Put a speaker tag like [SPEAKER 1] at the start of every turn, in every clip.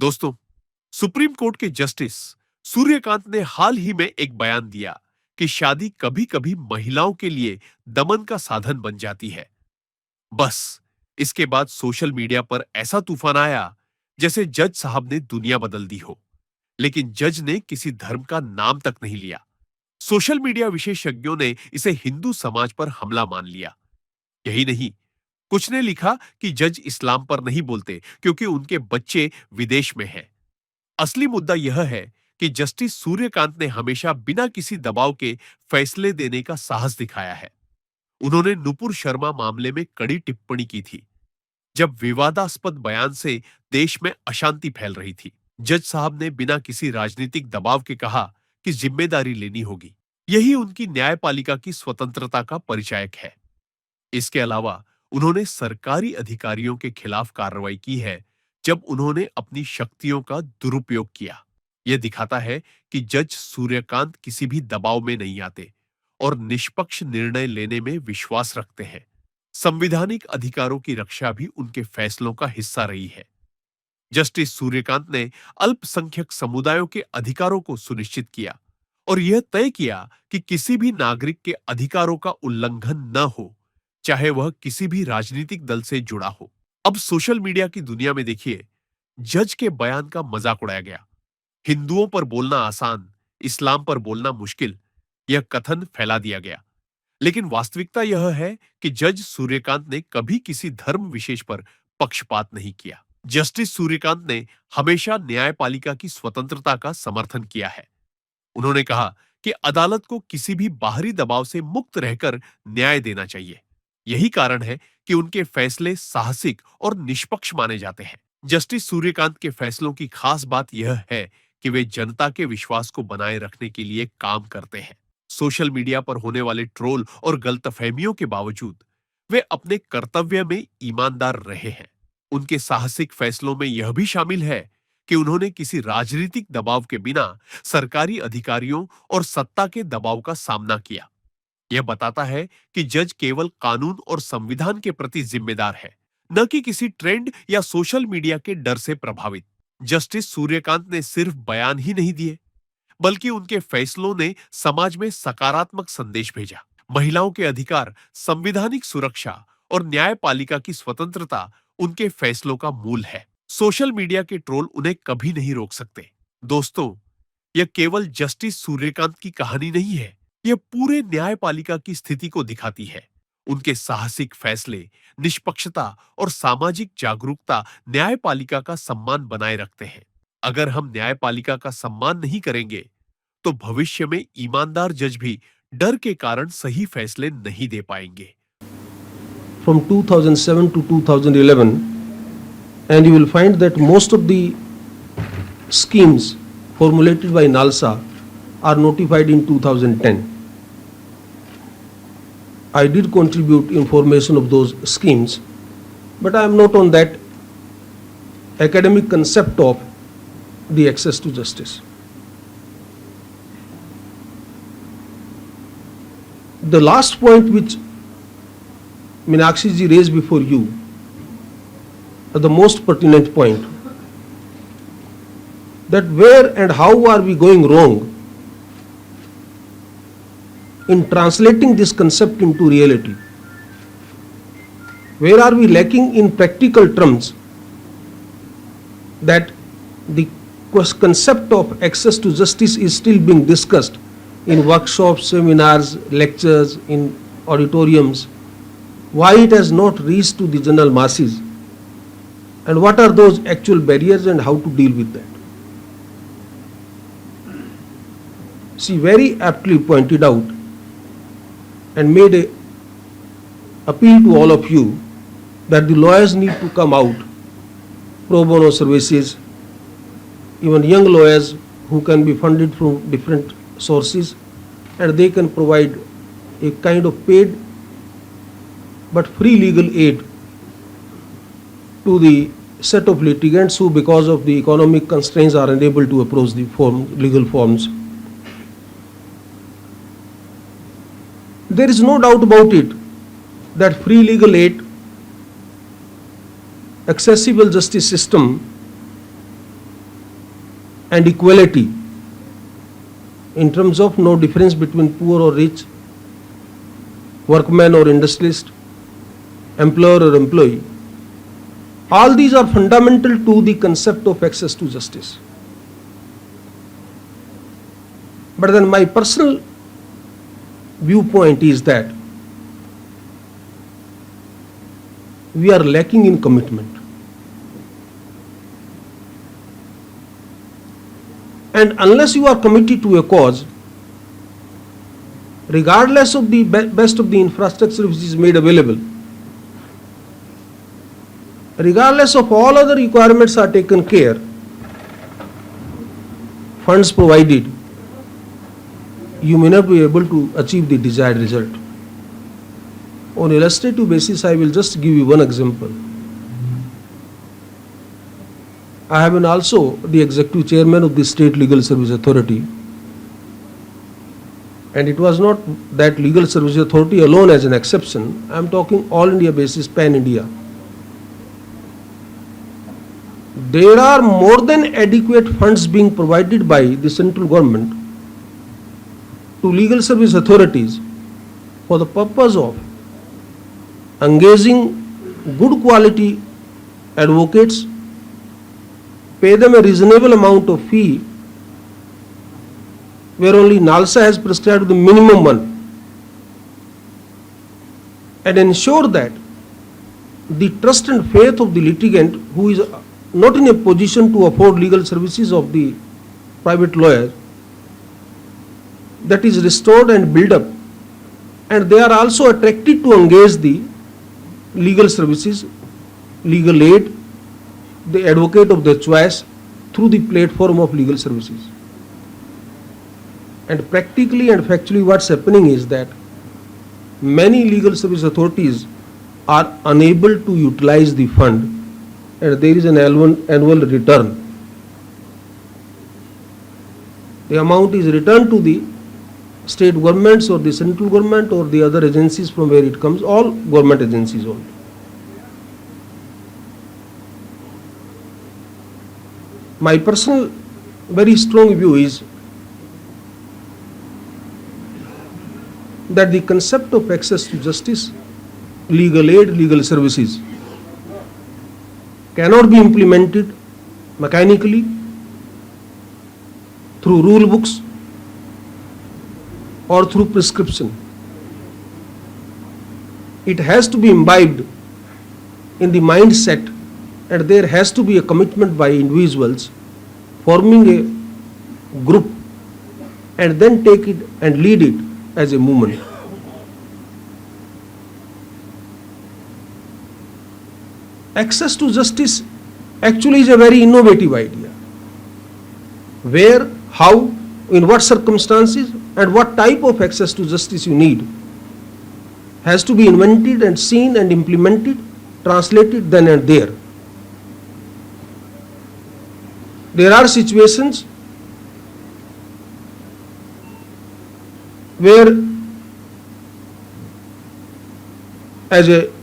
[SPEAKER 1] दोस्तों, supreme court के justice Suryakant ने हाल ही में एक बयान दिया कि शादी कभी-कभी महिलाओं के लिए दमन का साधन बन जाती है। बस इसके बाद सोशल मीडिया पर ऐसा तूफान आया जैसे जज साहब ने दुनिया बदल दी हो। लेकिन जज ने किसी धर्म का नाम तक नहीं लिया। सोशल मीडिया विशेषज्ञों ने इसे हिंदू समाज पर हमला मान लिया। यही नहीं, कुछ ने लिखा कि जज इस्लाम पर नहीं बोलते क्योंकि उनके बच्चे विदेश में हैं। असली मुद्दा यह है कि जस्टिस सूर्यकांत ने हमेशा बिना किसी दबाव के फैसले देने का साहस दिखाया है। उन्होंने नुपुर शर्मा मामले में कड़ी टिप्पणी की थी, जब विवादास्पद बयान से देश में अशांति फैल रही थी। जज साहब ने बिना किसी राजनीतिक दबाव के कहा कि जिम्मेदारी लेनी होगी। यही उनकी न्यायपालिका की स्वतंत्रता का परिचायक है। इसके अलावा उन्होंने सरकारी अधिकारियों के खिलाफ कार्रवाई की है जब उन्होंने अपनी शक्तियों का दुरुपयोग किया। यह दिखाता है कि जज सूर्यकांत किसी भी दबाव में नहीं आते और निष्पक्ष निर्णय लेने में विश्वास रखते हैं। संवैधानिक अधिकारों की रक्षा भी उनके फैसलों का हिस्सा रही है। जस्टिस सूर्यकांत ने अल्पसंख्यक समुदायों के अधिकारों को सुनिश्चित किया और यह तय किया कि किसी भी नागरिक के अधिकारों का उल्लंघन न हो, चाहे वह किसी भी राजनीतिक दल से जुड़ा हो। अब सोशल मीडिया की दुनिया में देखिए, जज के बयान का मजाक उड़ाया गया। हिंदुओं पर बोलना आसान, इस्लाम पर बोलना मुश्किल, यह कथन फैला दिया गया। लेकिन वास्तविकता यह है कि जज सूर्यकांत ने कभी किसी धर्म विशेष पर पक्षपात नहीं किया। जस्टिस सूर्यकांत ने हमेशा न्यायपालिका की स्वतंत्रता का समर्थन किया है। उन्होंने कहा कि अदालत को किसी भी बाहरी दबाव से मुक्त रहकर न्याय देना चाहिए। यही कारण है कि उनके फैसले साहसिक और निष्पक्ष माने जाते हैं। जस्टिस सूर्यकांत के फैसलों की खास बात यह है कि वे जनता के विश्वास को बनाए रखने के लिए काम करते हैं। सोशल मीडिया पर होने वाले ट्रोल और गलतफहमियों के बावजूद वे अपने कर्तव्य में ईमानदार रहे हैं। उनके साहसिक फैसलों में यह भी शामिल है कि उन्होंने किसी राजनीतिक दबाव के बिना सरकारी अधिकारियों और सत्ता के दबाव का सामना किया। यह बताता है कि जज केवल कानून और संविधान के प्रति जिम्मेदार है, न कि किसी ट्रेंड या सोशल मीडिया के डर से प्रभावित। जस्टिस सूर्यकांत ने सिर्फ बयान ही नहीं दिए, बल्कि उनके फैसलों ने समाज में सकारात्मक संदेश भेजा। महिलाओं के अधिकार, संविधानिक सुरक्षा और न्यायपालिका की स्वतंत्रता उनके फैसलों का मूल है। सोशल मीडिया के ट्रोल उन्हें कभी नहीं रोक सकते। दोस्तों, यह केवल जस्टिस सूर्यकांत की कहानी नहीं है, यह पूरे न्यायपालिका की स्थिति को दिखाती है। उनके साहसिक फैसले, निष्पक्षता और सामाजिक जागरूकता न्यायपालिका का सम्मान बनाए रखते हैं। अगर हम न्यायपालिका का सम्मान नहीं करेंगे, तो भविष्य में ईमानदार जज भी डर के कारण सही फैसले नहीं दे पाएंगे।
[SPEAKER 2] From 2007 to 2011, and you will find that most of the schemes formulated by NALSA are notified in 2010. I did contribute information of those schemes, but I am not on that academic concept of the access to justice. The last point which Meenakshi ji raised before you are the most pertinent point, that where and how are we going wrong in translating this concept into reality? Where are we lacking in practical terms that the concept of access to justice is still being discussed in workshops, seminars, lectures, in auditoriums? Why it has not reached to the general masses? And what are those actual barriers and how to deal with that? She very aptly pointed out and made a appeal to all of you that the lawyers need to come out, pro bono services, even young lawyers who can be funded from different sources, and they can provide a kind of paid but free legal aid to the set of litigants who, because of the economic constraints, are unable to approach the legal forms. There is no doubt about it that free legal aid, accessible justice system and equality in terms of no difference between poor or rich, workman or industrialist, employer or employee. All these are fundamental to the concept of access to justice. But then my personal viewpoint is that we are lacking in commitment. And unless you are committed to a cause, regardless of the best of the infrastructure which is made available, regardless of all other requirements are taken care, funds provided, you may not be able to achieve the desired result. On illustrative basis, I will just give you one example. I have been also the executive chairman of the State Legal Service Authority, and it was not that Legal Service Authority alone as an exception. I am talking all India basis, pan India. There are more than adequate funds being provided by the central government to legal service authorities for the purpose of engaging good quality advocates, pay them a reasonable amount of fee, where only NALSA has prescribed the minimum one, and ensure that the trust and faith of the litigant who is not in a position to afford legal services of the private lawyer, that is restored and built up, and they are also attracted to engage the legal services, legal aid, the advocate of their choice through the platform of legal services. And practically and factually what's happening is that many legal service authorities are unable to utilize the fund, and there is an annual return. The amount is returned to the state governments or the central government or the other agencies from where it comes, all government agencies only. My personal very strong view is that the concept of access to justice, legal aid, legal services cannot be implemented mechanically through rule books or through prescription. It has to be imbibed in the mindset, and there has to be a commitment by individuals forming a group and then take it and lead it as a movement. Access to justice actually is a very innovative idea. Where, how, in what circumstances, and what type of access to justice you need has to be invented and seen and implemented, translated then and there. There are situations where as an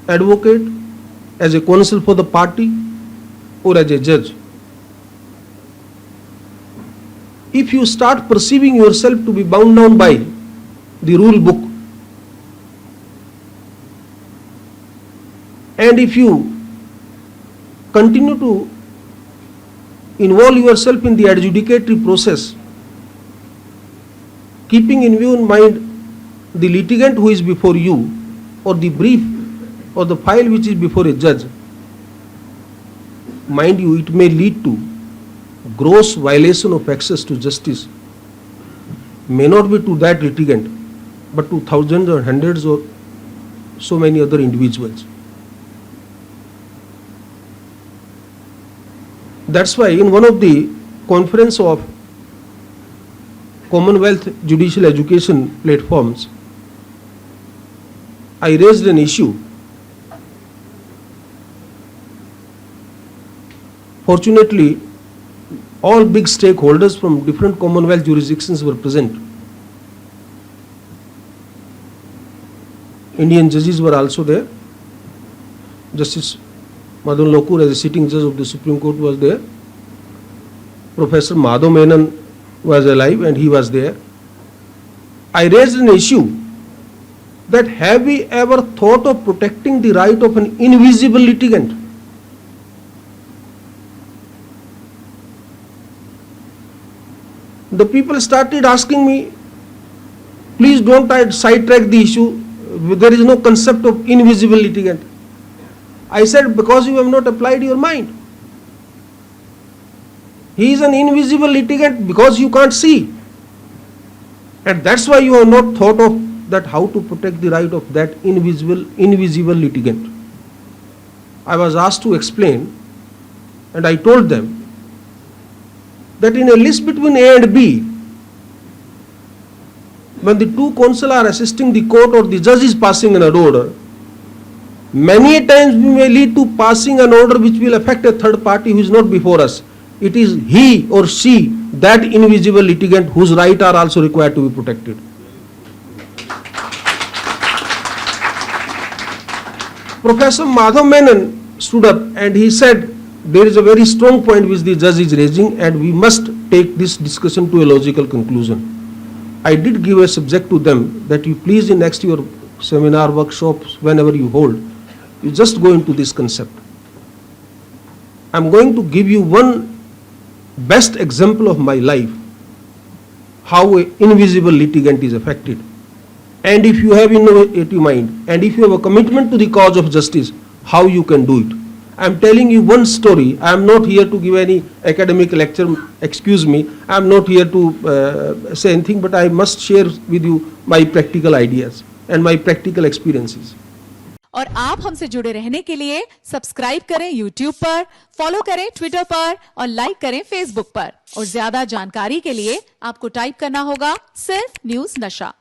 [SPEAKER 2] advocate, as a counsel for the party, or as a judge, if you start perceiving yourself to be bound down by the rule book, and if you continue to involve yourself in the adjudicatory process, keeping in view in mind the litigant who is before you, or the brief or the file which is before a judge, mind you, it may lead to gross violation of access to justice. May not be to that litigant, but to thousands or hundreds or so many other individuals. That's why in one of the conference of Commonwealth Judicial Education platforms, I raised an issue. Fortunately, all big stakeholders from different Commonwealth jurisdictions were present. Indian judges were also there. Justice Madan Lokur, as a sitting judge of the Supreme Court, was there. Professor Madhav Menon was alive and he was there, I raised an issue that have we ever thought of protecting the right of an invisible litigant? The people started asking me, please don't sidetrack the issue. There is no concept of invisible litigant. I said, because you have not applied your mind. He is an invisible litigant because you can't see. And that's why you have not thought of that how to protect the right of that invisible litigant. I was asked to explain, and I told them that in a list between A and B, when the two counsel are assisting the court or the judge is passing an order, many a times we may lead to passing an order which will affect a third party who is not before us. It is he or she, that invisible litigant, whose rights are also required to be protected. Professor Madhav Menon stood up and he said, there is a very strong point which the judge is raising and we must take this discussion to a logical conclusion. I did give a subject to them that you please in next your seminar, workshops, whenever you hold, you just go into this concept. I am going to give you one best example of my life, how an invisible litigant is affected. And if you have innovative mind, and if you have a commitment to the cause of justice, how you can do it. I am telling you one story. I am not here to give any academic lecture, excuse me. I am not here to say anything, but I must share with you my practical ideas and my practical experiences.
[SPEAKER 3] और आप हमसे जुड़े रहने के लिए subscribe करें YouTube पर, follow करें Twitter पर और लाइक करें Facebook पर। और ज्यादा जानकारी के लिए आपको टाइप करना होगा सिर्फ न्यूज़ नशा।